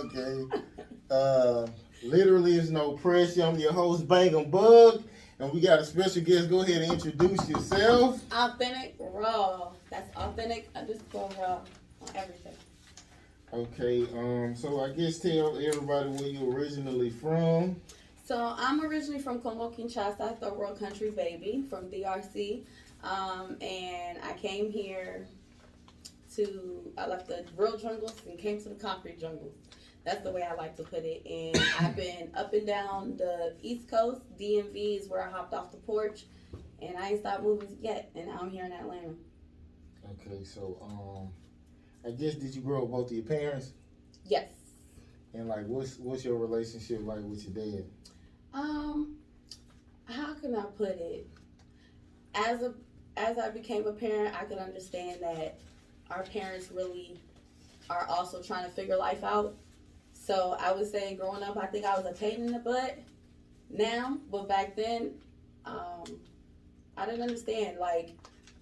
Okay. Literally is no pressure. I'm your host, Bangum Bug, and we got a special guest. Go ahead and introduce yourself. Authentic Raw. That's authentic underscore raw on everything. Okay. So I guess tell everybody where you originally from. So I'm originally from Como, Kinshasa, third world country baby from DRC. And I came here I left the real jungles and came to the concrete jungles. That's the way I like to put it. And I've been up and down the East Coast. DMV is where I hopped off the porch. And I ain't stopped moving yet. And now I'm here in Atlanta. Okay. So I guess did you grow up both of your parents? Yes. And like, what's your relationship like with your dad? How can I put it? As I became a parent, I could understand that our parents really are also trying to figure life out. So I would say growing up, I think I was a pain in the butt now, but back then, I didn't understand. Like,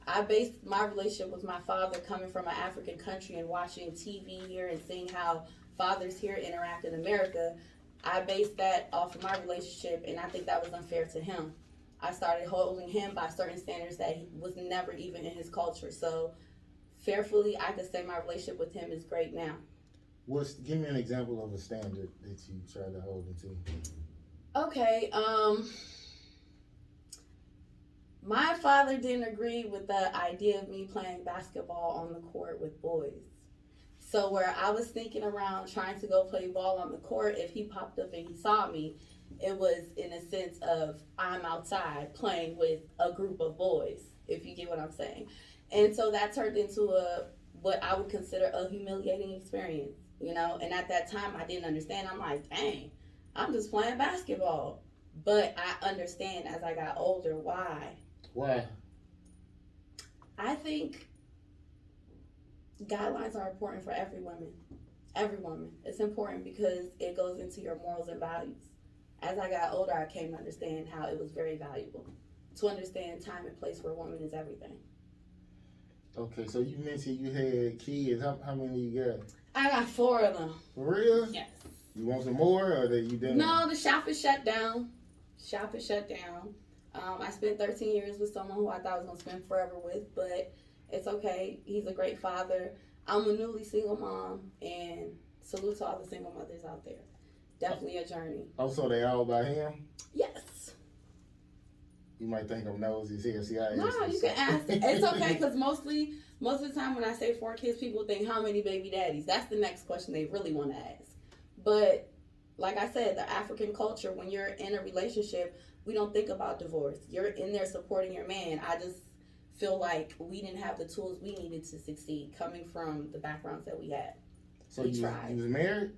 I based my relationship with my father coming from an African country and watching TV here and seeing how fathers here interact in America. I based that off of my relationship, and I think that was unfair to him. I started holding him by certain standards that he was never even in his culture. So, fairfully, I could say my relationship with him is great now. Give me an example of a standard that you try to hold him to. Okay, my father didn't agree with the idea of me playing basketball on the court with boys. So where I was thinking around trying to go play ball on the court, if he popped up and he saw me, it was in a sense of I'm outside playing with a group of boys, if you get what I'm saying. And so that turned into what I would consider a humiliating experience, you know. And at that time, I didn't understand. I'm like, dang, I'm just playing basketball. But I understand as I got older why. Why? I think guidelines are important for every woman. Every woman. It's important because it goes into your morals and values. As I got older, I came to understand how it was very valuable to understand time and place where a woman is everything. Okay, so you mentioned you had kids. How many you got? I got 4 of them. For real? Yes. You want some more, or that you done? No, the shop is shut down. Shop is shut down. I spent 13 years with someone who I thought I was going to spend forever with, but it's okay. He's a great father. I'm a newly single mom, and salute to all the single mothers out there. Definitely a journey. Oh, so they all by him? Yes. You might think I'm nosy here. See, No, you can ask. It's okay, because most of the time when I say 4 kids, people think, how many baby daddies? That's the next question they really want to ask. But like I said, the African culture, when you're in a relationship, we don't think about divorce. You're in there supporting your man. I just feel like we didn't have the tools we needed to succeed coming from the backgrounds that we had. So you was married?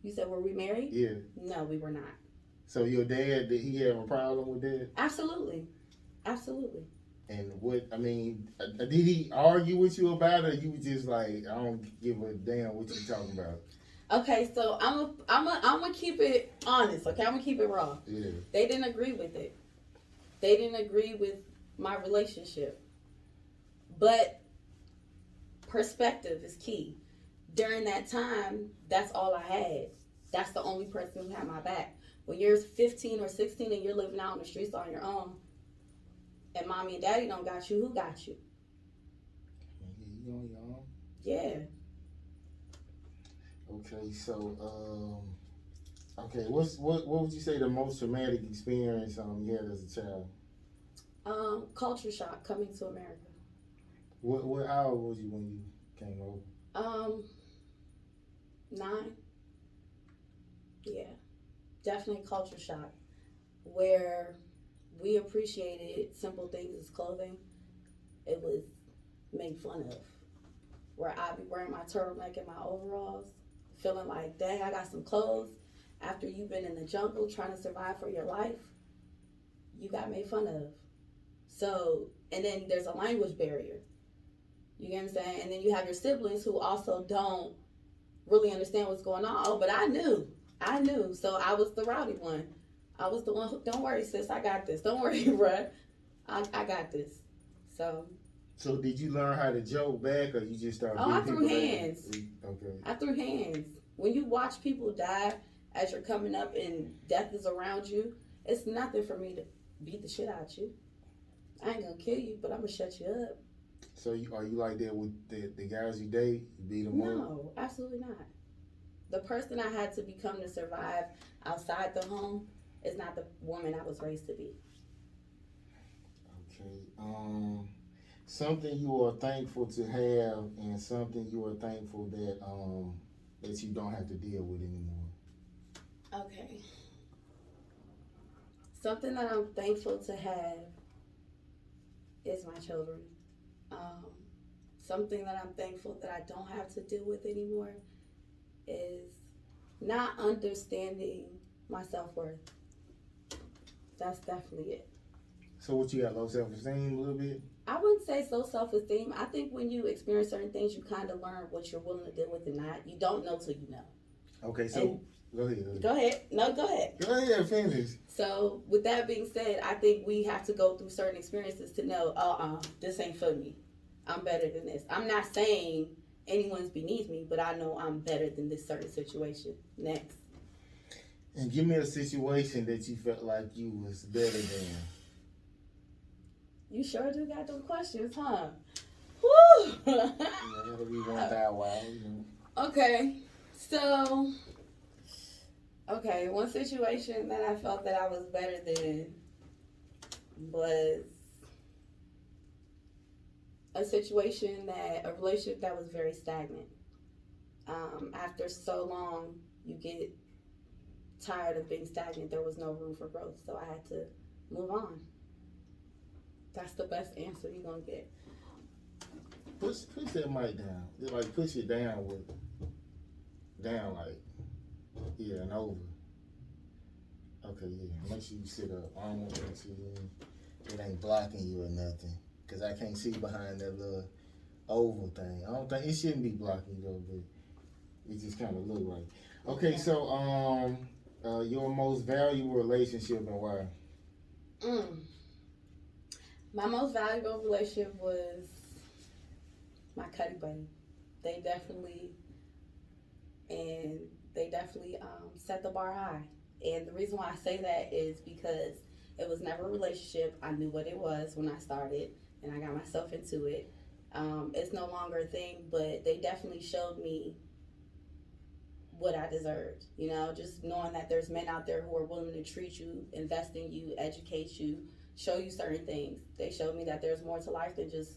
You said, were we married? Yeah. No, we were not. So your dad, did he have a problem with that? Absolutely. Absolutely. And did he argue with you about it, or you was just like, I don't give a damn what you talking about? Okay, so I'm gonna keep it honest. Okay, I'm gonna keep it raw. Yeah. They didn't agree with it. They didn't agree with my relationship. But perspective is key. During that time, that's all I had. That's the only person who had my back. When you're 15 or 16 and you're living out in the streets on your own, and mommy and daddy don't got you, who got you? You on your own? Yeah. Okay, so what would you say the most traumatic experience you had as a child? Culture shock coming to America. How old was you when you came over? 9. Yeah, definitely culture shock, where we appreciated simple things as clothing. It was made fun of. Where I'd be wearing my turtleneck and my overalls, feeling like, dang, I got some clothes. After you've been in the jungle trying to survive for your life, you got made fun of. So, and then there's a language barrier. You get what I'm saying? And then you have your siblings who also don't really understand what's going on. Oh, but I knew. So I was the rowdy one. I was the one who, don't worry, sis, I got this. Don't worry, bruh. I got this. So did you learn how to joke back, or you just started? I threw hands. Okay. I threw hands. When you watch people die as you're coming up and death is around you, it's nothing for me to beat the shit out of you. I ain't gonna kill you, but I'm gonna shut you up. So are you like that with the guys you date? You beat them up? No, absolutely not. The person I had to become to survive outside the home is not the woman I was raised to be. Okay. Something you are thankful to have, and something you are thankful that you don't have to deal with anymore. Okay. Something that I'm thankful to have is my children. Um, Something that I'm thankful that I don't have to deal with anymore is not understanding my self-worth. That's definitely it. So what, you got low self-esteem a little bit? I wouldn't say so self-esteem. I think when you experience certain things, you kind of learn what you're willing to deal with and not. You don't know till you know. Okay, so And go ahead. go ahead. No, go ahead. Go ahead, finish. So with that being said, I think we have to go through certain experiences to know, this ain't for me. I'm better than this. I'm not saying anyone's beneath me, but I know I'm better than this certain situation. Next. And give me a situation that you felt like you was better than. You sure do got them questions, huh? Woo! Yeah, that'll be one that while. Okay, so, one situation that I felt that I was better than was a relationship that was very stagnant. After so long, you get tired of being stagnant. There was no room for growth, so I had to move on. That's the best answer you're gonna get. Push that mic down. Just like push it down like, yeah, and over. Okay, yeah. Make sure you sit up. I don't want to make sure it ain't blocking you or nothing. Cause I can't see behind that little oval thing. I don't think it shouldn't be blocking you though, but it just kind of look like. Okay, so your most valuable relationship and why? My most valuable relationship was my cutty buddy. They definitely set the bar high. And the reason why I say that is because it was never a relationship. I knew what it was when I started, and I got myself into it. It's no longer a thing, but they definitely showed me what I deserved. You know, just knowing that there's men out there who are willing to treat you, invest in you, educate you, show you certain things. They showed me that there's more to life than just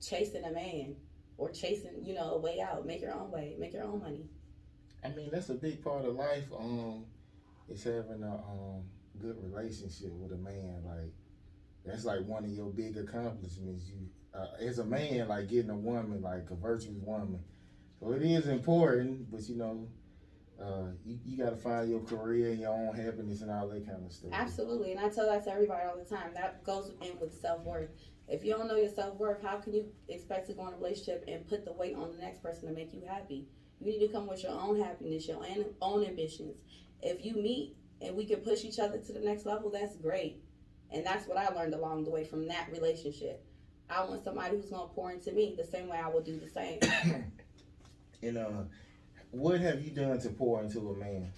chasing a man or chasing, a way out. Make your own way, make your own money. I mean, that's a big part of life. Is having a good relationship with a man. Like, that's like one of your big accomplishments. You, as a man, like getting a woman, like a virtuous woman. So it is important, but you got to find your career and your own happiness and all that kind of stuff. Absolutely, and I tell that to everybody all the time. That goes in with self-worth. If you don't know your self-worth, how can you expect to go in a relationship and put the weight on the next person to make you happy? You need to come with your own happiness, your own ambitions. If you meet and we can push each other to the next level, that's great. And that's what I learned along the way from that relationship. I want somebody who's going to pour into me the same way I will do the same. And what have you done to pour into a man?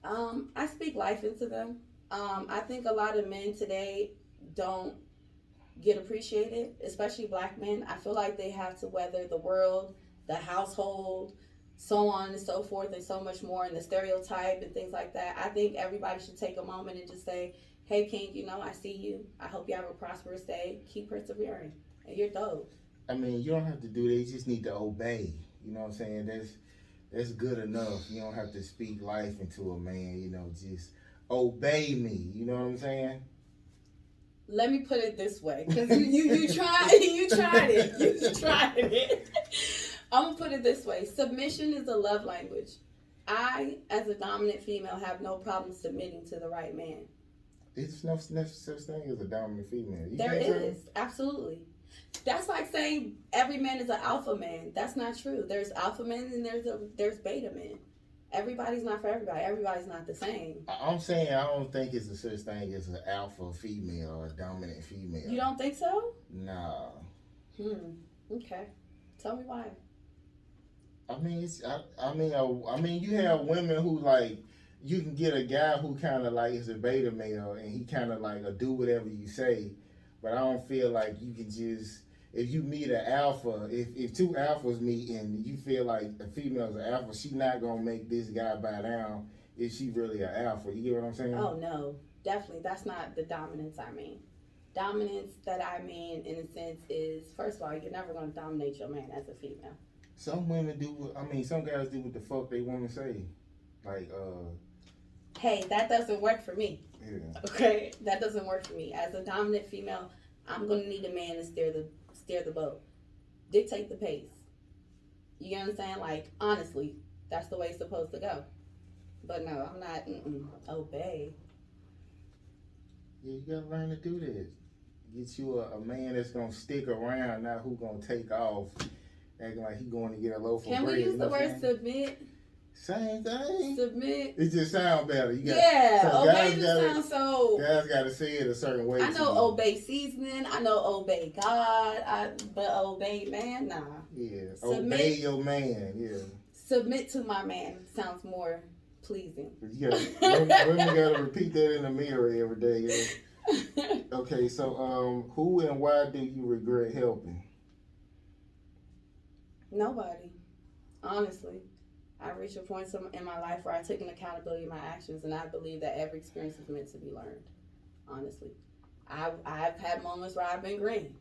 I speak life into them. I think a lot of men today don't get appreciated, especially black men. I feel like they have to weather the world, the household, so on and so forth, and so much more, and the stereotype and things like that. I think everybody should take a moment and just say, hey, King, I see you. I hope you have a prosperous day. Keep persevering. And you're dope. I mean, you don't have to do that. You just need to obey. You know what I'm saying? That's good enough. You don't have to speak life into a man. Just obey me. You know what I'm saying? Let me put it this way, because you tried it. You tried it. I'm going to put it this way. Submission is a love language. I, as a dominant female, have no problem submitting to the right man. There's no such thing as a dominant female. There is. Absolutely. That's like saying every man is an alpha man. That's not true. There's alpha men and there's beta men. Everybody's not for everybody. Everybody's not the same. I'm saying I don't think it's a such thing as an alpha female or a dominant female. You don't think so? No. Okay. Tell me why. I mean, you have women who like you can get a guy who kind of like is a beta male and he kind of like do whatever you say, but I don't feel like you can just if you meet an alpha, if two alphas meet and you feel like a female's an alpha, she not gonna make this guy bow down if she really an alpha. You get what I'm saying? Oh no, definitely that's not the dominance I mean. Dominance that I mean in a sense is first of all, you're never gonna dominate your man as a female. Some women do. Some guys do what the fuck they want to say. Like, Hey, that doesn't work for me. yeah. Okay, that doesn't work for me. As a dominant female, I'm gonna need a man to steer the boat, dictate the pace. You get what I'm saying? Like honestly, that's the way it's supposed to go. But no, I'm not. Obey. Yeah, you gotta learn to do this. Get you a man that's gonna stick around, not who gonna take off, acting like he going to get a loaf of bread. Can we use the word submit? Same thing. Submit. It just sounds better. Yeah, obey just sounds so. Guys got to say it a certain way. I know obey seasoning. I know obey God. But obey man, nah. Yeah, Submit, obey your man. Yeah. Submit to my man sounds more pleasing. Women gotta repeat that in the mirror every day. Yeah. Okay, so who and why do you regret helping? Nobody, honestly. I reached a point in my life where I took an accountability of my actions, and I believe that every experience is meant to be learned. Honestly, I've had moments where I've been green.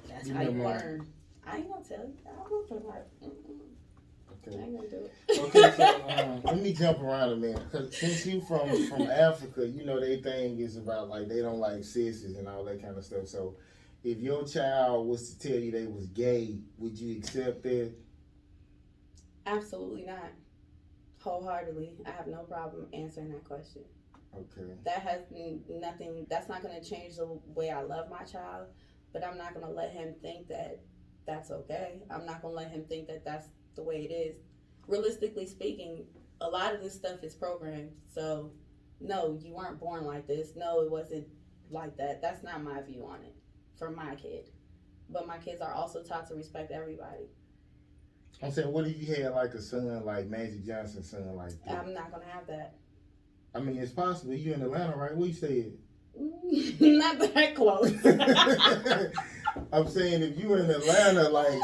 That's how you learn. I ain't gonna tell you. I don't know Okay. I ain't gonna do it. Okay, so let me jump around a minute. Cause since you from Africa, you know their thing is about like they don't like sisters and all that kind of stuff. So, if your child was to tell you they was gay, would you accept that? Absolutely not. Wholeheartedly, I have no problem answering that question. Okay. That has nothing. That's not going to change the way I love my child, but I'm not going to let him think that that's okay. I'm not going to let him think that that's the way it is. Realistically speaking, a lot of this stuff is programmed. So, no, you weren't born like this. No, it wasn't like that. That's not my view on it for my kid. But my kids are also taught to respect everybody. I'm saying, what if you had like a son like Magic Johnson's son like that? I'm not going to have that. I mean, it's possible. You in Atlanta, right? Where you stay at? Not that close. I'm saying if you in Atlanta, like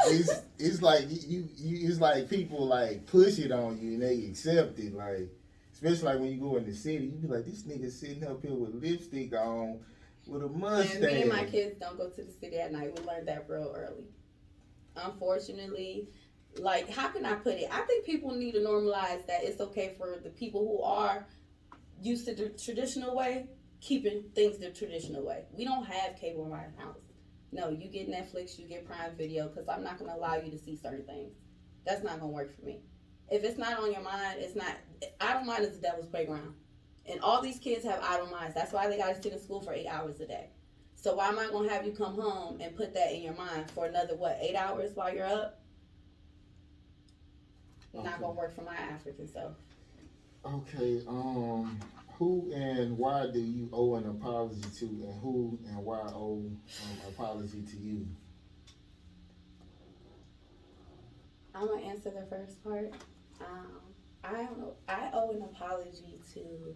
it's like you it's like people like push it on you and they accept it. Like especially like when you go in the city, you be like, this nigga sitting up here with lipstick on, with a mustache. And me and my kids don't go to the city at night. We learned that real early. Unfortunately, like how can I put it? I think people need to normalize that it's okay for the people who are used to the traditional way, keeping things the traditional way. We don't have cable in my house. No, you get Netflix, you get Prime Video, because I'm not going to allow you to see certain things. That's not going to work for me. If it's not on your mind, it's not. Idle mind is the devil's playground. And all these kids have idle minds. That's why they got to sit in school for 8 hours a day. So why am I going to have you come home and put that in your mind for another, 8 hours while you're up? Okay. Not going to work for my African self. Okay, who and why do you owe an apology to, and who and why owe apology to you? I'm gonna answer the first part. I owe an apology to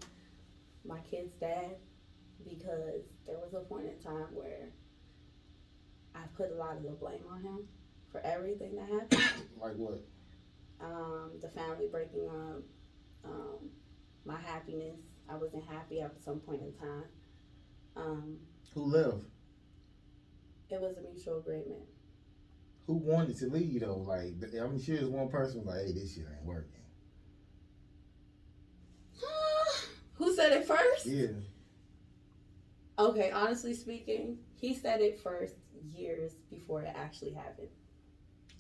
my kid's dad because there was a point in time where I put a lot of the blame on him for everything that happened. Like what? The family breaking up. My happiness. I wasn't happy at some point in time. Who left? It was a mutual agreement. Who wanted to leave though? Like, I'm sure there's one person was like, hey, this shit ain't working. Who said it first? Yeah. Okay, honestly speaking, he said it first years before it actually happened.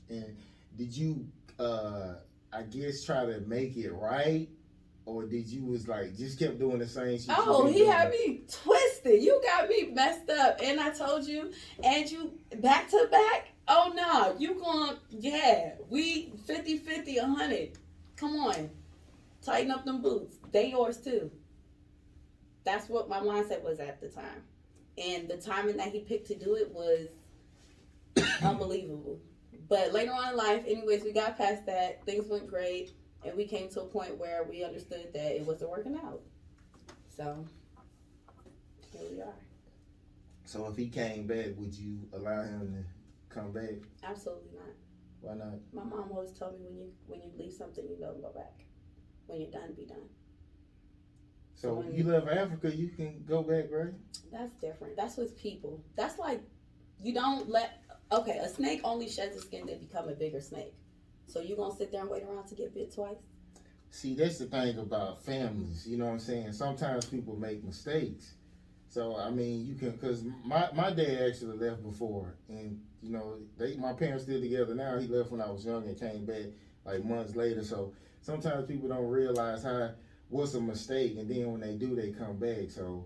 And did you, I guess, try to make it right? Or did you was like, just kept doing the same shit? Oh, he had me twisted. You got me messed up. And I told you, and you back to back? Oh, no. You going, yeah. We 50-50, 100. Come on. Tighten up them boots. They yours too. That's what my mindset was at the time. And the timing that he picked to do it was unbelievable. But later on in life, anyways, we got past that. Things went great, and we came to a point where we understood that it wasn't working out. So here we are. So if he came back, would you allow him to come back? Absolutely not. Why not? My mom always told me when you leave something, you don't go back. When you're done, be done. So when you love Africa, you can go back, right? That's different. That's with people. That's like you don't let. Okay, a snake only sheds its skin to become a bigger snake. So you gonna sit there and wait around to get bit twice? See, that's the thing about families. You know what I'm saying? Sometimes people make mistakes. So I mean, you can, cause my dad actually left before, and you know, my parents still together now. He left when I was young and came back like months later. So sometimes people don't realize what's a mistake, and then when they do, they come back. So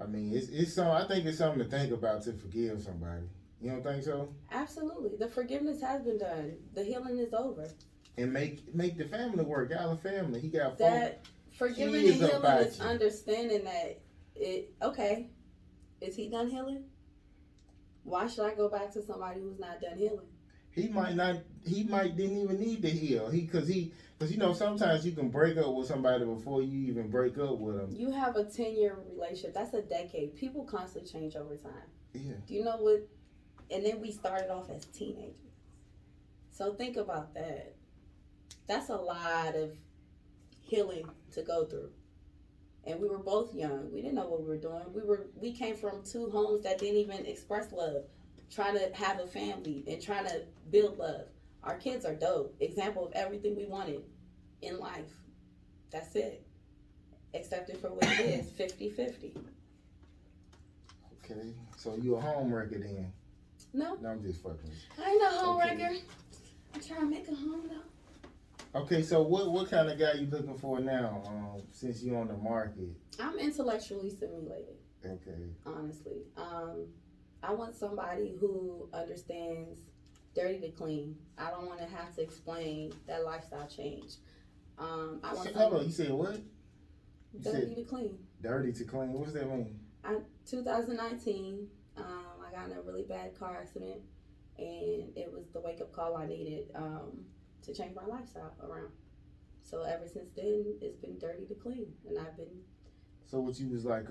I mean, I think it's something to think about to forgive somebody. You don't think so? Absolutely. The forgiveness has been done. The healing is over. And make the family work. Y'all a family. He got that forgiving and healing is understanding that okay, is he done healing? Why should I go back to somebody who's not done healing? He might didn't even need to heal. Because you know, sometimes you can break up with somebody before you even break up with them. You have a 10-year relationship. That's a decade. People constantly change over time. Yeah. Do you know what? And then we started off as teenagers. So think about that. That's a lot of healing to go through. And we were both young. We didn't know what we were doing. We came from two homes that didn't even express love, trying to have a family and trying to build love. Our kids are dope. Example of everything we wanted in life. That's it. Accept it for what it is, 50-50. Okay. So you a homewrecker then? No. No, I'm just fucking. I ain't no homewrecker. I'm trying to make a home though. Okay, so what kind of guy you looking for now? Since you on the market. I'm intellectually stimulated. Okay. Honestly, I want somebody who understands dirty to clean. I don't want to have to explain that lifestyle change. I want hold on, you said what? Dirty to clean. Dirty to clean. What does that mean? 2019, I got in a really bad car accident, and it was the wake up call I needed to change my lifestyle around. So ever since then, it's been dirty to clean, and I've been. So what, you was like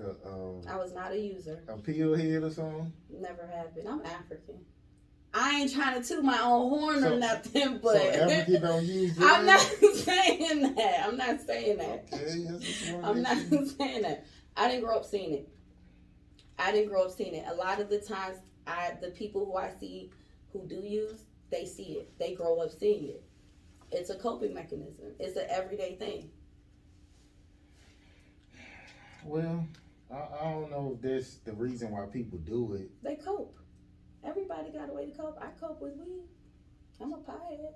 I was not a user. A pill head or something? Never have been. I'm African. I ain't trying to toot my own horn or nothing, but so African don't use drugs? I'm not saying that. I'm not saying that. Okay, I'm not saying that. I didn't grow up seeing it. A lot of the times, the people who I see who do use, they see it. They grow up seeing it. It's a coping mechanism. It's an everyday thing. Well, I don't know if that's the reason why people do it. They cope. Everybody got a way to cope. I cope with weed. I'm a pothead.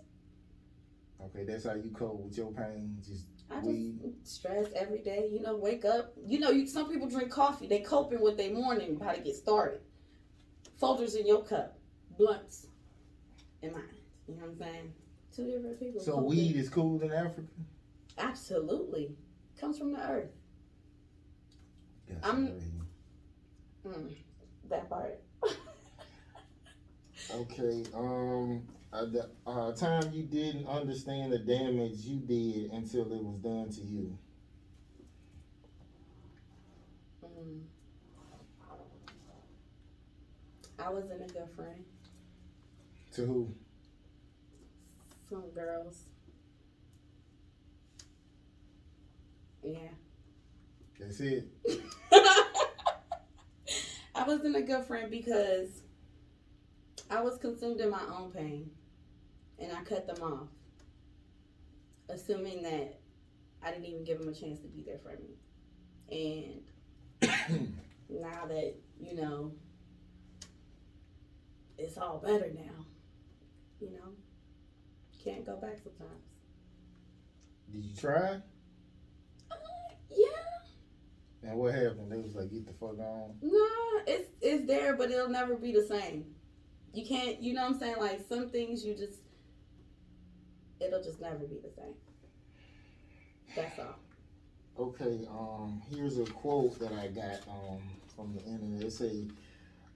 Okay, that's how you cope with your pain, just weed. Just stress every day. You know, wake up. You know, some people drink coffee. They coping with their morning, how to get started. Folders in your cup. Blunts in mine. You know what I'm saying? Two different people. So weed is cool in Africa? Absolutely. Comes from the earth. That part. Okay. A time you didn't understand the damage you did until it was done to you. I wasn't a good friend. To who? Some girls. Yeah. That's it. I wasn't a good friend because I was consumed in my own pain, and I cut them off, assuming that I didn't even give them a chance to be there for me. And now that, you know, it's all better now, you know, can't go back sometimes. Did you try? Yeah. And what happened? They was like, get the fuck on? Nah, it's there, but it'll never be the same. You can't, you know what I'm saying? Like, some things it'll just never be the same. That's all. Okay, here's a quote that I got from the internet. It say,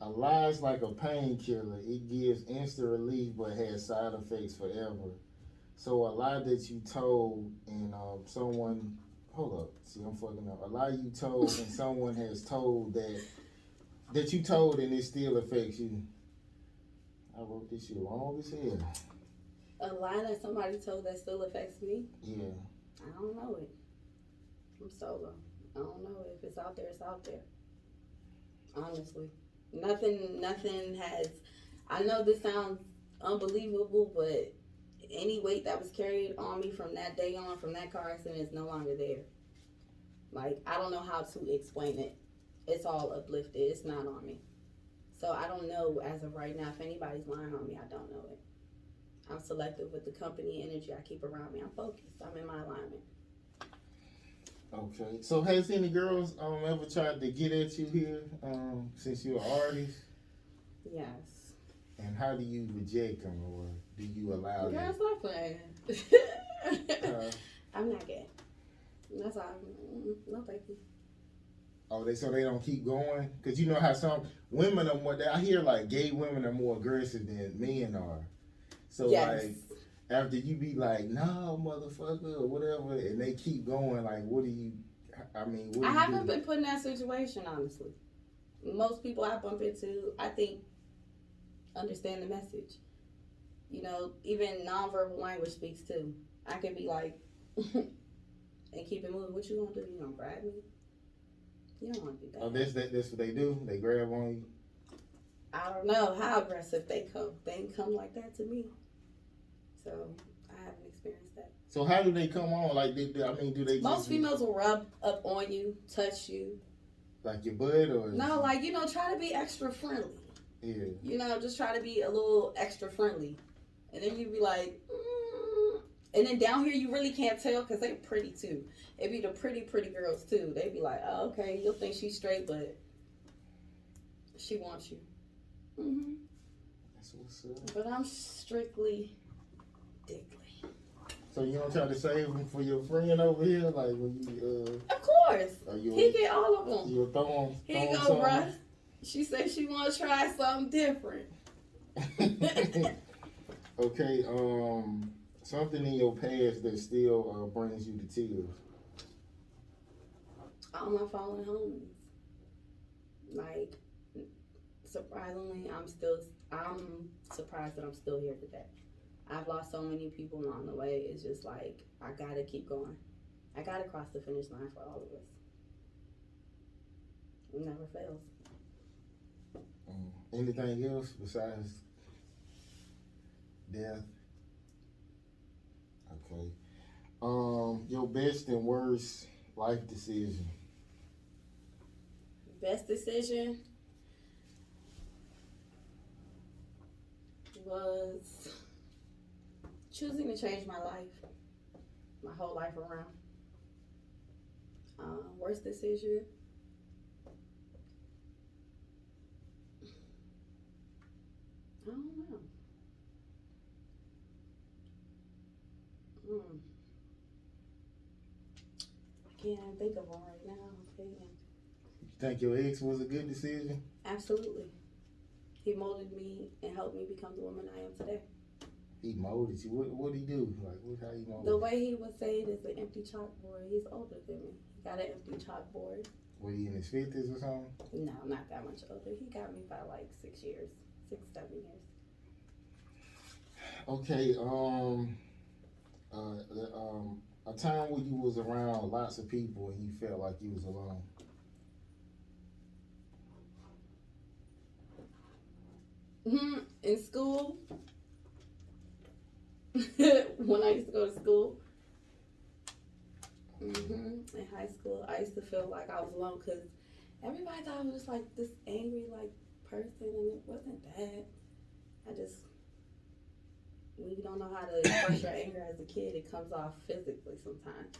A lie is like a painkiller. It gives instant relief but has side effects forever. So a lie that you told and someone, hold up, see I'm fucking up. A lie you told and someone has told that you told and it still affects you. I wrote this shit long as hell. A lie that somebody told that still affects me? Yeah. I don't know it. I'm solo. I don't know. If it's out there, it's out there. Honestly. Nothing has. I know this sounds unbelievable, but any weight that was carried on me from that day on, from that car accident, is no longer there. Like, I don't know how to explain it. It's all uplifted. It's not on me. So I don't know as of right now if anybody's lying on me. I don't know it. I'm selective with the company energy I keep around me. I'm focused. I'm in my alignment. Okay. So has any girls ever tried to get at you here since you're an artist? Yes. And how do you reject them or do you allow them? Girl, stop playing. I'm not gay. That's all. No, thank you. Oh, so they don't keep going? Because you know how some women are more, I hear like gay women are more aggressive than men are. So yes. like, after you be like, no, motherfucker, or whatever, and they keep going, like, what do you I haven't been put in that situation, honestly. Most people I bump into, I think, understand the message. You know, even nonverbal language speaks too. I can be like, and keep it moving. What you gonna do? You gonna grab me? You don't want to do that. Oh, that's what they do? They grab on you? I don't know how aggressive they come. They ain't come like that to me. So, I haven't experienced that. So how do they come on? Like, do they Most females will rub up on you, touch you. Like your butt or? No, like, try to be extra friendly. Yeah. Just try to be a little extra friendly. And then you be like, And then down here, you really can't tell because they pretty too. It be the pretty girls too. They be like, oh, okay, you'll think she's straight, but she wants you. Mm-hmm. That's what's up. But I'm strictly dickly. So you don't try to save them for your friend over here? Like when you, Of course. He get all of them. You throw him He go, bruh. She said she want to try something different. Okay, something in your past that still brings you to tears. All my fallen homies. Like, surprisingly, I'm surprised that I'm still here today. I've lost so many people along the way. It's just like, I gotta keep going. I gotta cross the finish line for all of us. It never fails. Anything else besides death? Okay. Your best and worst life decision. Best decision was choosing to change my life, my whole life around. Worst decision, I don't know. I can't think of one right now. You think your ex was a good decision? Absolutely. He molded me and helped me become the woman I am today. He molded you. What did he do? Like, how he molded? The way he was saying is an empty chalkboard. He's older than me. He got an empty chalkboard. Was he in his 50s or something? No, not that much older. He got me by like 6 years, 6, 7 years. Okay. A time when you was around lots of people and you felt like you was alone. In school, when I used to go to school, in high school, I used to feel like I was alone because everybody thought I was just like this angry person, and it wasn't that. When you don't know how to express your anger as a kid, it comes off physically sometimes.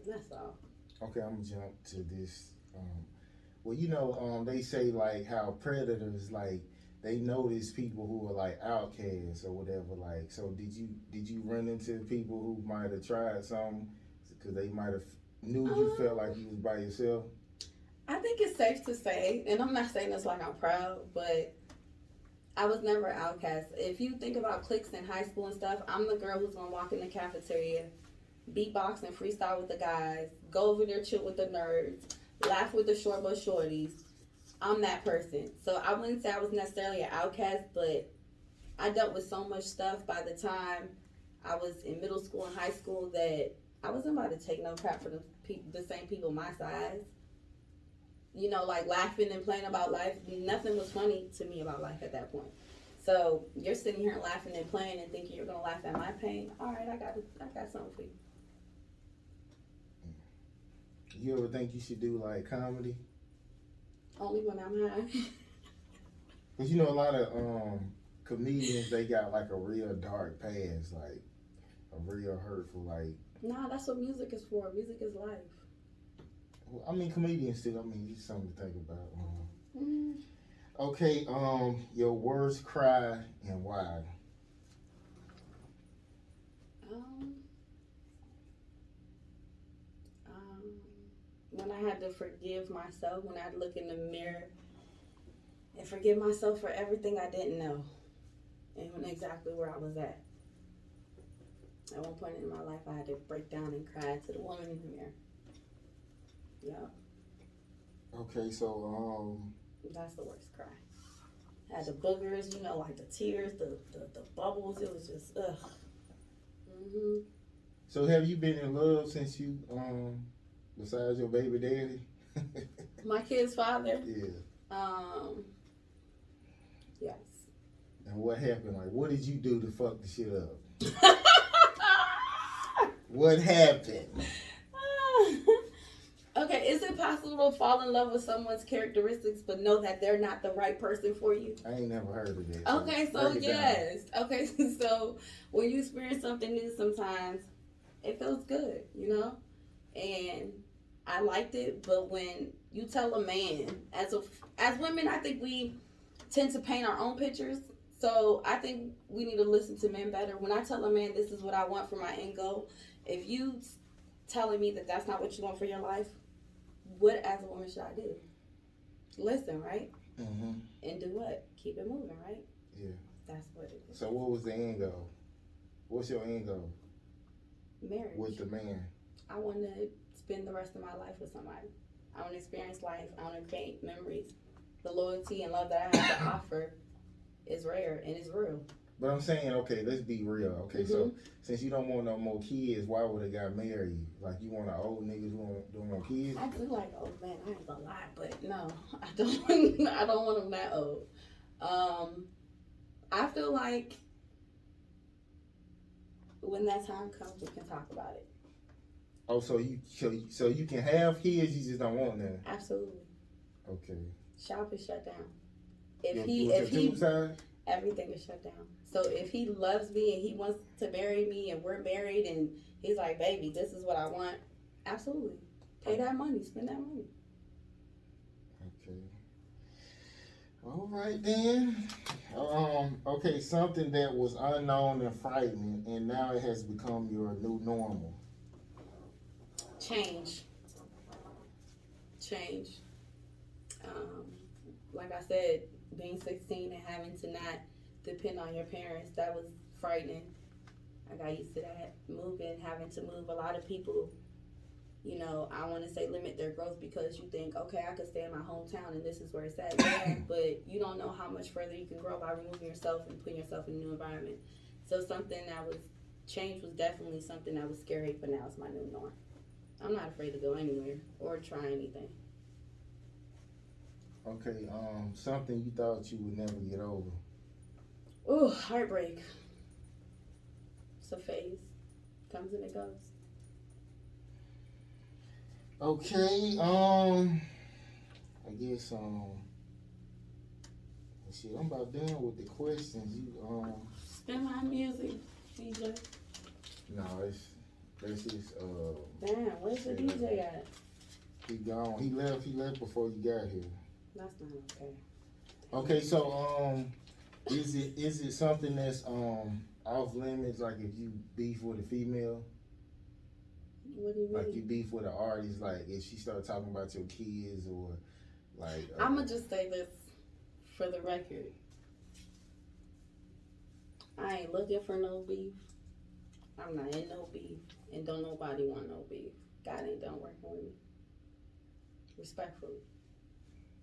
And that's all. Okay, I'm gonna jump to this. They say like how predators they notice people who are like outcasts or whatever. Like, so did you run into people who might have tried something because they might have knew you felt like you was by yourself? I think it's safe to say, and I'm not saying this like I'm proud, but I was never an outcast. If you think about cliques in high school and stuff, I'm the girl who's gonna walk in the cafeteria, beatbox and freestyle with the guys, go over there chill with the nerds, laugh with the short but shorties. I'm that person. So I wouldn't say I was necessarily an outcast, but I dealt with so much stuff by the time I was in middle school and high school that I wasn't about to take no crap for the same people my size. You know, like laughing and playing about life. Nothing was funny to me about life at that point. So you're sitting here laughing and playing and thinking you're gonna laugh at my pain. All right, I got something for you. You ever think you should do like comedy? Only when I'm high. Cause you know a lot of comedians, they got like a real dark past, like a real hurtful, like. Nah, that's what music is for. Music is life. Well, I mean, comedians still. I mean, it's something to think about. Okay, your worst cry and why? Um, when I had to forgive myself, when I had to look in the mirror and forgive myself for everything I didn't know and exactly where I was at. At one point in my life, I had to break down and cry to the woman in the mirror. Yeah. Okay, so That's the worst cry. I had the boogers, you know, like the tears, the bubbles. It was just ugh. So have you been in love since you besides your baby daddy? My kid's father. Yeah. Yes. And what happened? Like, what did you do to fuck the shit up? What happened? Okay, is it possible to fall in love with someone's characteristics but know that they're not the right person for you? I ain't never heard of that. Okay, so yes. Okay, so when you experience something new sometimes, it feels good, you know? And I liked it, but when you tell a man, as women, I think we tend to paint our own pictures. So I think we need to listen to men better. When I tell a man this is what I want for my end goal, if you telling me that that's not what you want for your life, what as a woman should I do? Listen, right? Mm-hmm. And do what? Keep it moving, right? Yeah. That's what it is. So what was the end goal? What's your end goal? Marriage. With the man? I want to spend the rest of my life with somebody. I want to experience life. I want to create memories. The loyalty and love that I have to offer is rare and it's real. But I'm saying, okay, let's be real. Okay, so since you don't want no more kids, why would a guy marry you? Like, you want an old nigga who don't want kids? I do like old men. I ain't gonna lie, but no, I don't. I don't want them that old. I feel like when that time comes, we can talk about it. Oh, so you can have kids, you just don't want none? Absolutely. Okay. Shop is shut down. Everything is shut down. So if he loves me and he wants to marry me and we're married and he's like, baby, this is what I want, absolutely. Pay that money, spend that money. Okay. All right then. Okay, something that was unknown and frightening and now it has become your new normal. Change. Like I said, being 16 and having to not depend on your parents, that was frightening. I got used to that. Moving, having to move. A lot of people, you know, I want to say limit their growth because you think, okay, I could stay in my hometown and this is where it's at. Yeah, but you don't know how much further you can grow by removing yourself and putting yourself in a new environment. So change was definitely something that was scary, but now it's my new norm. I'm not afraid to go anywhere or try anything. Okay, something you thought you would never get over. Ooh, heartbreak. It's a phase. Comes and it goes. Okay, I guess shit, I'm about done with the questions. You Spin my music, DJ. No, that's just Damn, where's the DJ at? He gone. He left before you got here. That's not okay. Okay, so is it something that's off limits, like if you beef with a female? What do you mean? Like you beef with an artist, like if she start talking about your kids or like. I'ma just say this for the record. I ain't looking for no beef. I'm not in no beef, and don't nobody want no beef. God ain't done working with me. Respectfully.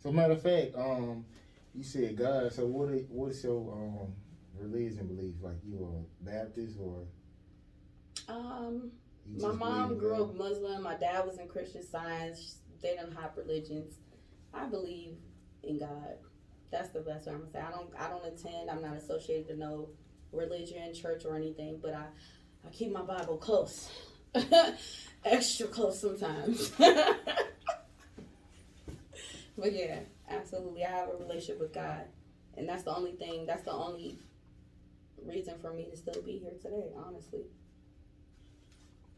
So matter of fact, you said God. So what's your religion belief? Like you a Baptist or? You My just mom believe in grew God? up Muslim. My dad was in Christian Science. They done hop religions. I believe in God. That's the best way I'm gonna say. I don't attend. I'm not associated to no religion, church, or anything. But I keep my Bible close, extra close sometimes. But yeah, absolutely. I have a relationship with God, and that's the only thing. That's the only reason for me to still be here today. Honestly.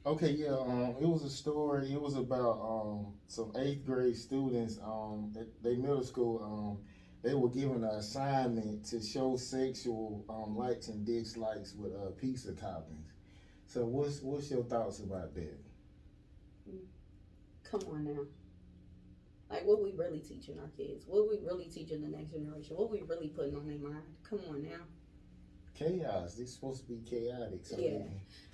Okay, yeah. It was a story. It was about some 8th grade students. They middle school. They were given an assignment to show sexual likes and dislikes with pizza toppings. So what's your thoughts about that? Come on now. Like, what we really teaching our kids? What we really teaching the next generation? What we really putting on their mind? Come on now. Chaos. They're supposed to be chaotic. So Yeah.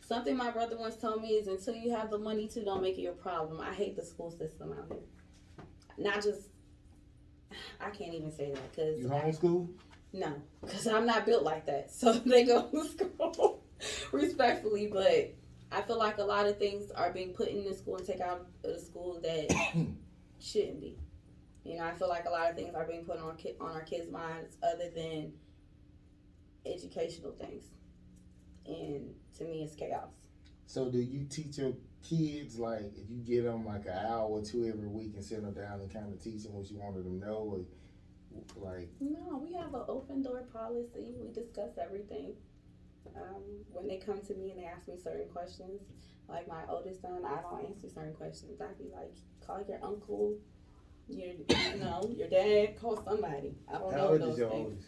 Something my brother once told me is until you have the money to, don't make it your problem. I hate the school system out here. Not just, I can't even say that because. You homeschool? No, because I'm not built like that. So they go to school respectfully, but I feel like a lot of things are being put in the school and take out of the school that shouldn't be. You know, I feel like a lot of things are being put on our kids' minds other than educational things. And to me, it's chaos. So do you teach your kids, like, if you get them like an hour or two every week and sit them down and kind of teach them what you wanted them to know? Or, like, no, we have an open door policy. We discuss everything. When they come to me and they ask me certain questions, like my oldest son, I don't answer certain questions. I'd be like, call your uncle, your dad, call somebody. I don't how know old those is your things.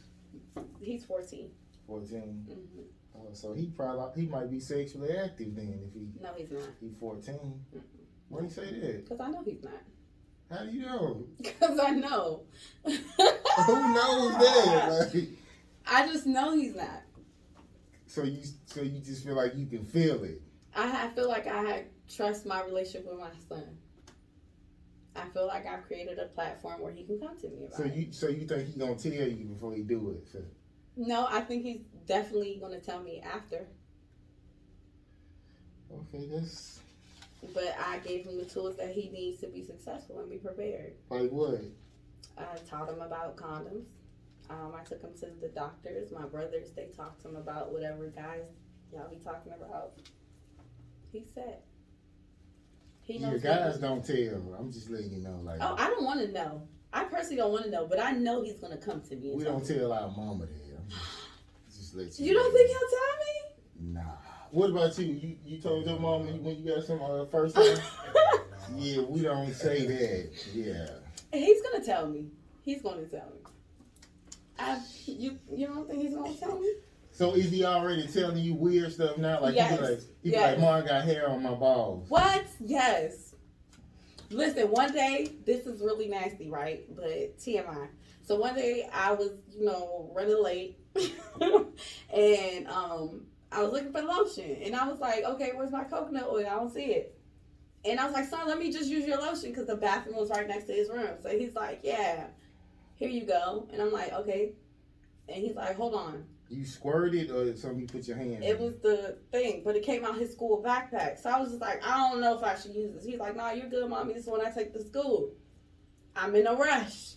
oldest? He's 14. 14. Mm-hmm. So he might be sexually active then if No, he's not. he's 14. Mm-mm. Why do you say that? Because I know he's not. How do you know? Because I know. Who knows that? Like, I just know he's not. so you just feel like you can feel it. I feel like I trust my relationship with my son. I feel like I've created a platform where he can come to me about it. So you think he gonna tell you before he do it? So. No, I think he's definitely going to tell me after. Okay, that's. But I gave him the tools that he needs to be successful and be prepared. Like what? I taught him about condoms. I took him to the doctors. My brothers, they talked to him about whatever guys y'all be talking about. He's set. He knows. Yeah, guys don't tell. I'm just letting you know. Like. Oh, I don't want to know. I personally don't want to know, but I know he's going to come to me. And We don't tell our mama that. Just let you. You don't think he'll tell me? Nah. What about you? You told your mama when you got some first time? Yeah, we don't say that. Yeah. He's going to tell me. He's going to tell me. You don't think he's going to tell me? So is he already telling you weird stuff now? Like Yes. he be like, Mom, I got hair on my balls. What? Yes. Listen, one day, this is really nasty, right? But TMI. So one day I was, running late and I was looking for lotion and I was like, okay, where's my coconut oil? I don't see it. And I was like, son, let me just use your lotion because the bathroom was right next to his room. So he's like, yeah, here you go. And I'm like, okay. And he's like, hold on. You squirted or something you put your hand in? It was the thing, but it came out his school backpack. So I was just like, I don't know if I should use this. He's like, nah, you're good, mommy. This is when I take to school. I'm in a rush.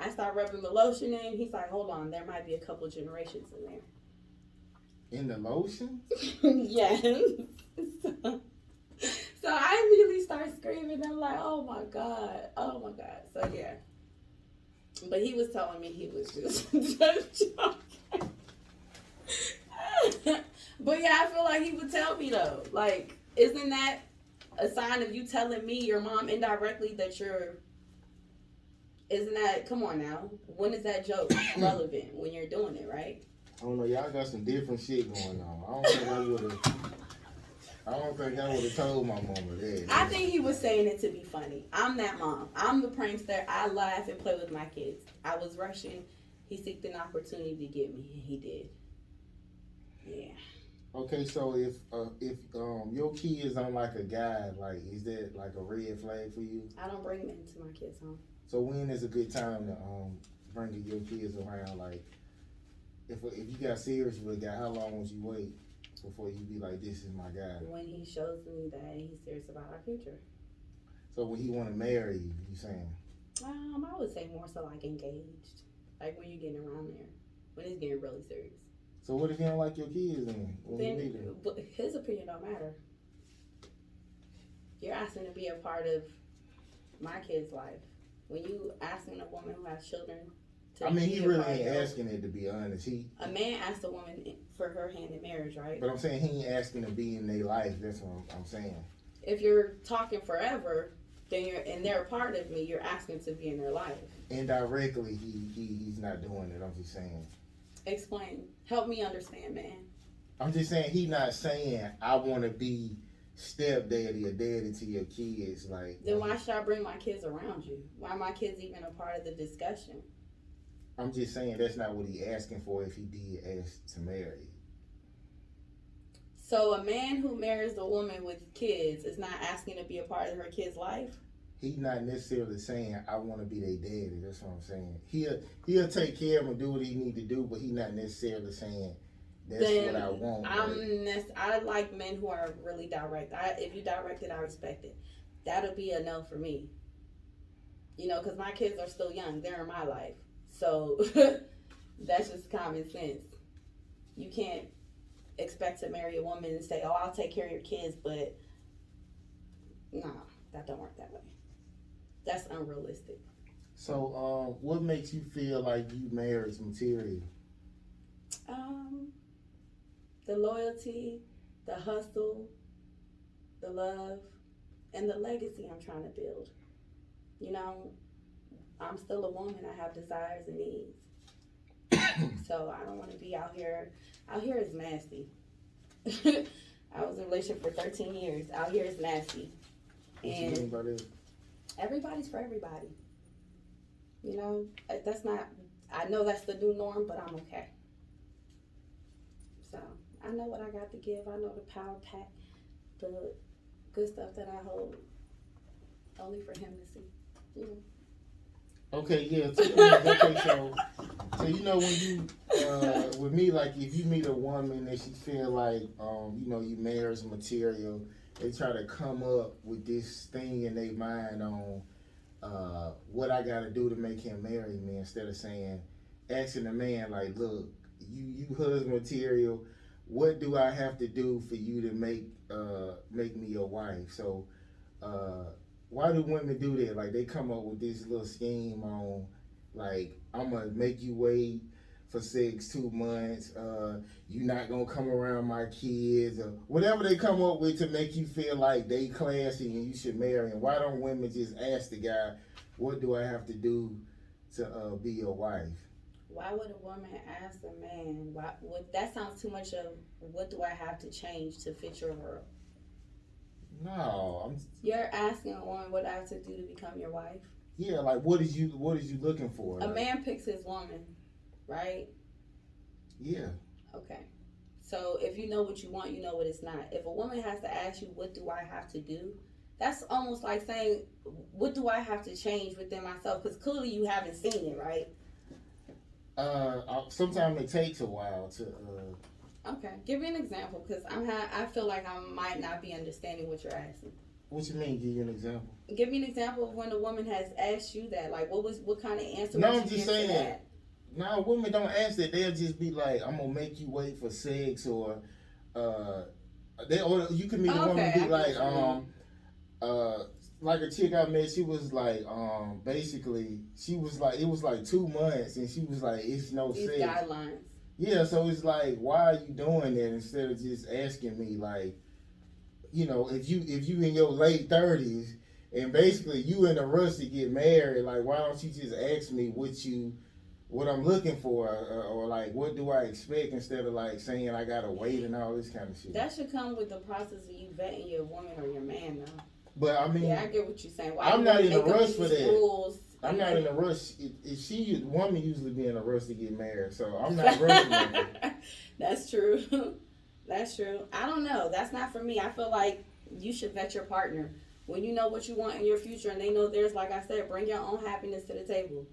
I start rubbing the lotion in. He's like, hold on, there might be a couple generations in there. In the lotion? Yes. So I immediately start screaming. I'm like, oh my God. Oh my God. So yeah. But he was telling me he was just joking. But yeah, I feel like he would tell me though. Like, isn't that a sign of you telling me, your mom, indirectly that isn't that, come on now, when is that joke relevant? When you're doing it, right? I don't know, y'all got some different shit going on. I don't think I would have. I don't think I would have told my mama that. I think he was saying it to be funny. I'm that mom. I'm the prankster. I laugh and play with my kids. I was rushing. He seeked an opportunity to get me, and he did. Yeah. Okay, so if your kids don't like a guy, like is that like a red flag for you? I don't bring men to my kids' home. So when is a good time to bring your kids around? Like if you got serious with a guy, how long would you wait before you be like, this is my guy? When he shows me that he's serious about our future. So when he want to marry you, you saying? I would say more so like engaged, like when you're getting around there, when it's getting really serious. So what if you don't like your kids then? But his opinion don't matter. You're asking to be a part of my kid's life. When you asking a woman who has children to he really ain't asking it, to be honest. A man asked a woman for her hand in marriage, right? But I'm saying he ain't asking to be in their life. That's what I'm saying. If you're talking forever, then they're a part of me. You're asking to be in their life. Indirectly, he's not doing it. I'm just saying. Explain. Help me understand, man. I'm just saying he not saying I want to be stepdaddy or daddy to your kids. Like, then why should I bring my kids around you? Why are my kids even a part of the discussion? I'm just saying that's not what he asking for if he did ask to marry. So a man who marries a woman with kids is not asking to be a part of her kid's life? He's not necessarily saying I want to be their daddy. That's what I'm saying. He'll take care of him and do what he need to do, but he's not necessarily saying that's then what I want. I like men who are really direct. If you direct it, I respect it. That'll be a no for me. Because my kids are still young. They're in my life. So that's just common sense. You can't expect to marry a woman and say, oh, I'll take care of your kids, but no, that don't work that way. That's unrealistic. So, what makes you feel like you marriage material? The loyalty, the hustle, the love, and the legacy I'm trying to build. I'm still a woman. I have desires and needs. So I don't want to be out here. Out here is nasty. I was in a relationship for 13 years. Out here is nasty. And everybody's for everybody. That's not, I know that's the new norm, but I'm okay. So I know what I got to give. I know the power pack, the good stuff that I hold only for him to see. Okay, yeah. Okay, so when you with me, like if you meet a woman and she feel like you marriage material, they try to come up with this thing in their mind on what I gotta do to make him marry me, instead of asking the man like, look, you husband material, what do I have to do for you to make me your wife? So why do women do that? Like they come up with this little scheme on, like, I'm gonna make you wait for 2 months. You're not gonna come around my kids, or whatever they come up with to make you feel like they classy and you should marry. And why don't women just ask the guy, what do I have to do to be your wife? Why would a woman ask a man? That sounds too much of what do I have to change to fit your world? No, You're asking a woman what I have to do to become your wife? Yeah, like what is you looking for? A man picks his woman, right? Yeah. Okay. So if you know what you want, you know what it's not. If a woman has to ask you, what do I have to do? That's almost like saying, what do I have to change within myself? Because clearly you haven't seen it, right? Sometimes it takes a while to. Okay, give me an example, because I feel like I might not be understanding what you're asking. What you mean? Give you an example. Give me an example of when a woman has asked you that. Like, what kind of answer? No, would I'm you just give to saying. that? No, women don't ask that. They'll just be like, "I'm gonna make you wait for sex," or you can meet a woman and be like, like a chick I met, she was like, basically, she was like, it was like 2 months, and she was like, it's no These sex. guidelines. Yeah, so it's like, why are you doing that instead of just asking me, like, if you in your late 30s and basically you in a rush to get married, like, why don't you just ask me what what I'm looking for, or like what do I expect instead of like saying I gotta wait and all this kind of shit. That should come with the process of you vetting your woman or your man, though. But I mean, Yeah, I get what you're saying. Why I'm you not wanna in a make up rush these for that. rules? I'm not in a rush. She woman usually be in a rush to get married, so I'm not rushing it. That's true. That's true. I don't know. That's not for me. I feel like you should vet your partner. When you know what you want in your future and they know theirs, like I said, bring your own happiness to the table.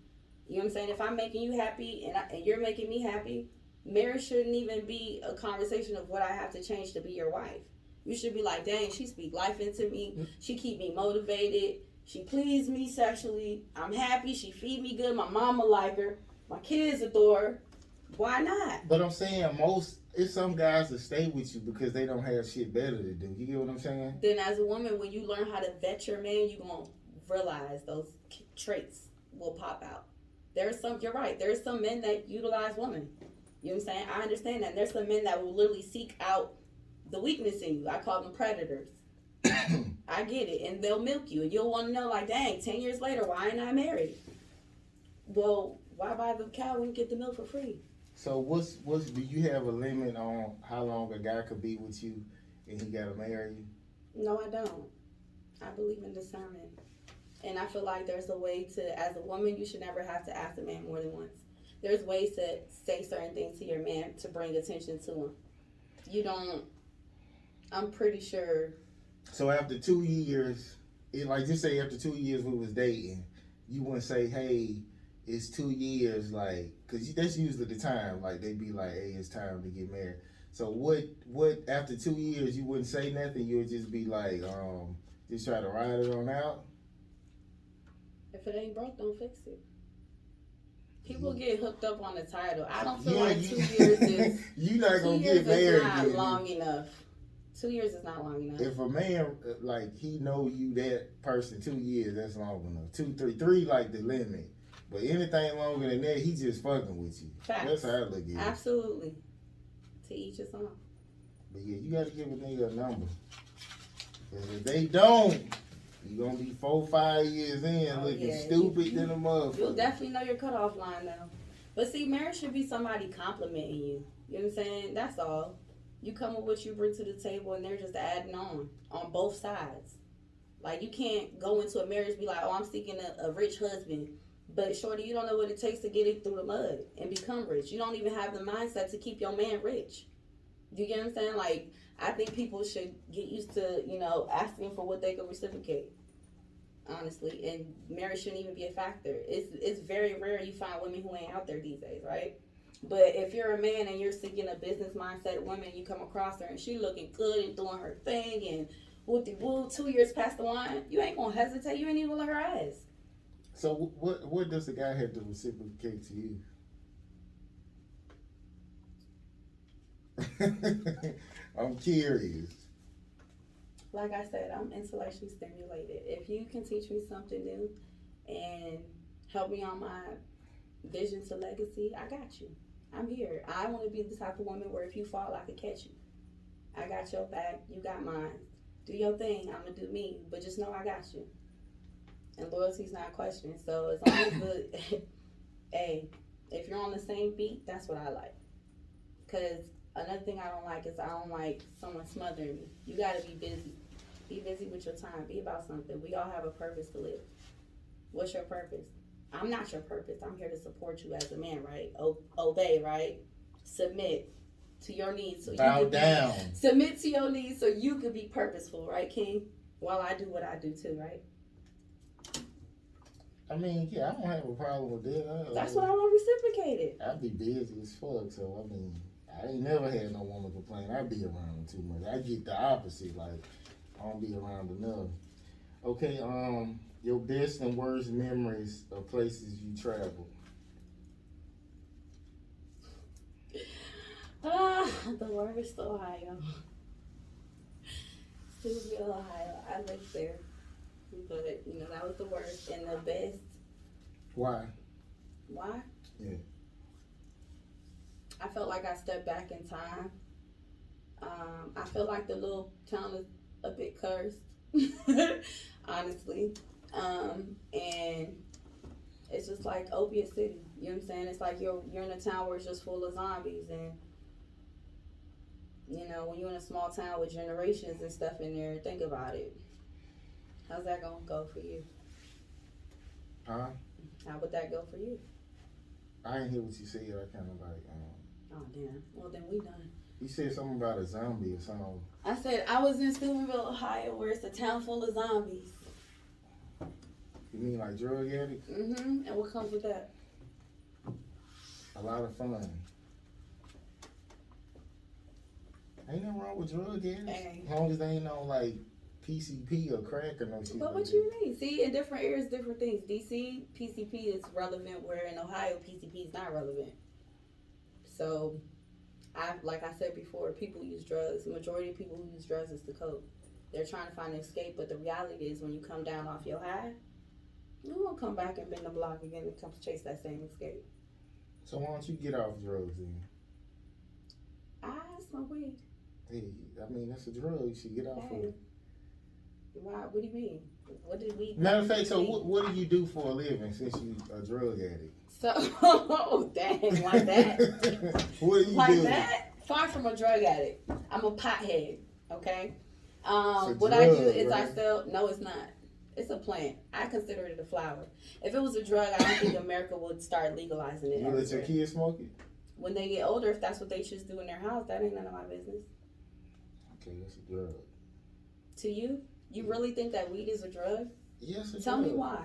You know what I'm saying? If I'm making you happy and you're making me happy, marriage shouldn't even be a conversation of what I have to change to be your wife. You should be like, dang, she speak life into me. She keep me motivated. She please me sexually. I'm happy. She feed me good. My mama like her. My kids adore her. Why not? But I'm saying it's some guys that stay with you because they don't have shit better to do. You get what I'm saying? Then as a woman, when you learn how to vet your man, you're going to realize those traits will pop out. You're right. There's some men that utilize women. You know what I'm saying? I understand that. And there's some men that will literally seek out the weakness in you. I call them predators. I get it. And they'll milk you. And you'll want to know, like, dang, 10 years later, why ain't I married? Well, why buy the cow when you get the milk for free? So do you have a limit on how long a guy could be with you and he gotta marry you? No, I don't. I believe in discernment. And I feel like there's a way to, as a woman, you should never have to ask a man more than once. There's ways to say certain things to your man to bring attention to him. You don't, I'm pretty sure. So after 2 years, just say after 2 years we was dating, you wouldn't say, hey, it's 2 years, like, because that's usually the time, like, they be like, hey, it's time to get married. So what after 2 years, you wouldn't say nothing, you would just be like, just try to ride it on out? If it ain't broke, don't fix it. People get hooked up on the title. I don't feel like 2 years is. You're not gonna get married. 2 years is not long enough. 2 years is not long enough. If a man like he know you that person 2 years, that's long enough. 2, 3, like the limit. But anything longer than that, he just fucking with you. Facts. That's how I look at it. Absolutely. To each his own. But yeah, you gotta give a nigga a number. Cause if they don't, you gonna be 4, 5 years in looking stupid than a motherfucker. You'll definitely know your cutoff line though. But see, marriage should be somebody complimenting you. You know what I'm saying? That's all. You come with what you bring to the table and they're just adding on both sides. Like you can't go into a marriage and be like, oh, I'm seeking a rich husband. But shorty, you don't know what it takes to get it through the mud and become rich. You don't even have the mindset to keep your man rich. You get what I'm saying? Like, I think people should get used to, asking for what they can reciprocate. Honestly, and marriage shouldn't even be a factor. It's very rare you find women who ain't out there these days, right? But if you're a man and you're seeking a business mindset woman, you come across her and she looking good and doing her thing and woo 2 years past the line, you ain't gonna hesitate. You ain't even gonna let her ask. So what does the guy have to reciprocate to you? I'm curious. Like I said, I'm intellectually stimulated. If you can teach me something new and help me on my vision to legacy, I got you. I'm here. I want to be the type of woman where if you fall, I can catch you. I got your back. You got mine. Do your thing. I'm going to do me. But just know I got you. And loyalty's not a question. So as long as if you're on the same beat, that's what I like. Because another thing I don't like is I don't like someone smothering me. You got to be busy. Be busy with your time. Be about something. We all have a purpose to live. What's your purpose? I'm not your purpose. I'm here to support you as a man, right? Obey, right? Submit to your needs. So Bow down. Submit to your needs so you could be purposeful, right, King? While I do what I do too, right? I mean, yeah, I don't have a problem with that. That's what I want reciprocated. I'd be busy as fuck, so I mean, I ain't never had no woman complain. I be around too much. I get the opposite, like, I don't be around enough. Okay, your best and worst memories of places you traveled. The worst, Ohio. Steubenville, Ohio. I lived there. But, that was the worst. And the best. Why? Why? Yeah. I felt like I stepped back in time. I felt like the little town is a bit cursed, honestly. And It's just like opiate city. You know what I'm saying? It's like you're in a town where it's just full of zombies, and you know, when you're in a small town with generations and stuff in there, think about it. How's that gonna go for you? Huh? How would that go for you? I didn't hear what you said. I kind of like. Oh damn. Well then we done. You said something about a zombie or something. I said I was in Steubenville, Ohio, where it's a town full of zombies. You mean like drug addicts? Mm-hmm. And what comes with that? A lot of fun. Ain't nothing wrong with drug addicts. Hey. As long as they ain't on like PCP or crack or no shit. But like what you mean? See, in different areas, different things. DC, PCP is relevant, where in Ohio, PCP is not relevant. So, like I said before, people use drugs. The majority of people who use drugs is to cope. They're trying to find an escape, but the reality is when you come down off your high, you won't come back and bend the block again and come chase that same escape. So why don't you get off drugs then? I smoke weed. Hey, I mean, that's a drug. You should get off of Hey. it. Why? What do you mean? What did we? Matter of fact, so what do you do for a living since you a drug addict? So, oh dang, like that. What do you Like do? that? Far from a drug addict. I'm a pothead. Okay. It's a What I do drug, is I right? sell. No, it's not. It's a plant. I consider it a flower. If it was a drug, I don't think America would start legalizing it. You let your everywhere. kids smoke it? When they get older, if that's what they choose to do in their house, that ain't none of my business. Okay, that's a drug. To you, you really think that weed is a drug? Yes, it's Tell me why.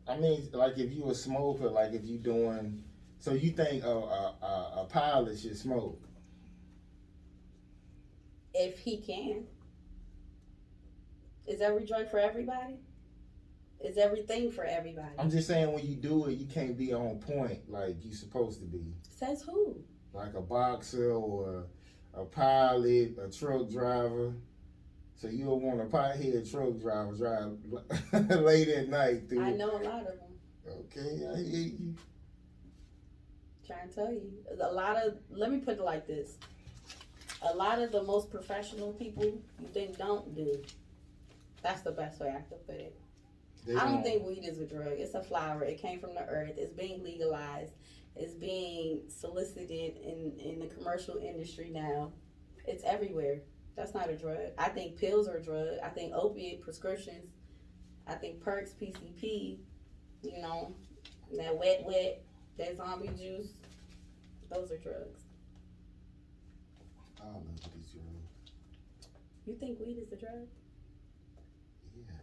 I mean, like if you a smoker, like if you doing, so you think a pilot should smoke? If he can. Is every drug for everybody? Is everything for everybody? I'm just saying when you do it, you can't be on point like you supposed to be. Says who? Like a boxer or a pilot, a truck driver. So you don't want a pothead truck driver drive late at night through. I know a lot of them. Okay, I hear you. Trying to tell you. Let me put it like this. A lot of the most professional people you think don't do. That's the best way I could put it. I don't think weed is a drug. It's a flower. It came from the earth. It's being legalized. It's being solicited in the commercial industry now. It's everywhere. That's not a drug. I think pills are a drug. I think opiate prescriptions. I think perks, PCP, you know, that wet, that zombie juice. Those are drugs. I don't know what these drugs. You think weed is a drug? Yeah.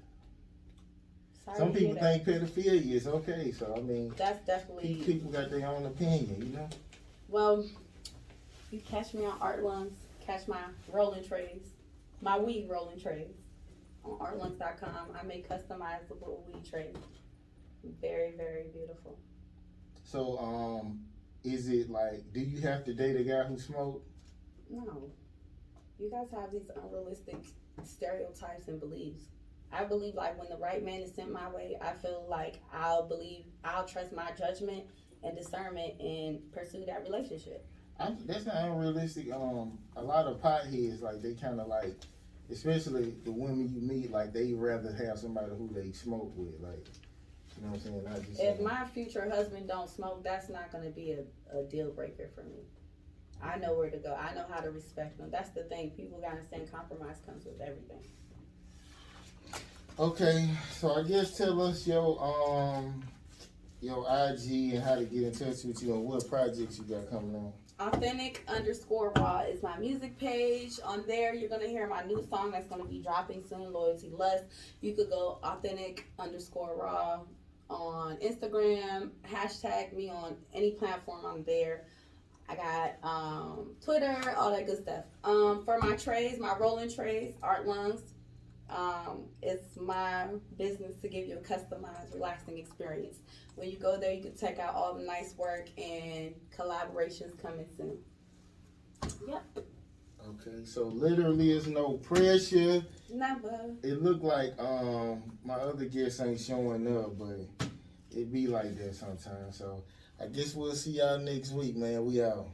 Sorry Some to hear people that. think pedophilia is okay, so I mean, That's definitely. people got their own opinion, you know. Well, you catch me on Art Lungs. Catch my rolling trays, my weed rolling trays on artlungs.com. I make customizable weed trays. Very, very beautiful. So, is it like, do you have to date a guy who smoke? No. You guys have these unrealistic stereotypes and beliefs. I believe like when the right man is sent my way, I feel like I'll trust my judgment and discernment and pursue that relationship. That's not unrealistic. A lot of potheads, like they kind of like, especially the women you meet, like they rather have somebody who they smoke with, like, you know what I'm saying? Not just If my future husband don't smoke, that's not going to be a deal breaker for me. I know where to go. I know how to respect them. That's the thing. People got to understand compromise comes with everything. Okay, so I guess tell us your IG and how to get in touch with you and what projects you got coming on. Authentic_raw is my music page. On there, you're going to hear my new song that's going to be dropping soon, Loyalty Lust. You could go authentic_raw on Instagram, hashtag me on any platform. I'm there. I got Twitter, all that good stuff. For my trays, my rolling trays, Art Lungs, it's my business to give you a customized, relaxing experience. When you go there, you can check out all the nice work and collaborations coming soon. Yep. Okay, so literally there's no pressure. Never. It look like my other guests ain't showing up, but it be like that sometimes. So I guess we'll see y'all next week, man. We out.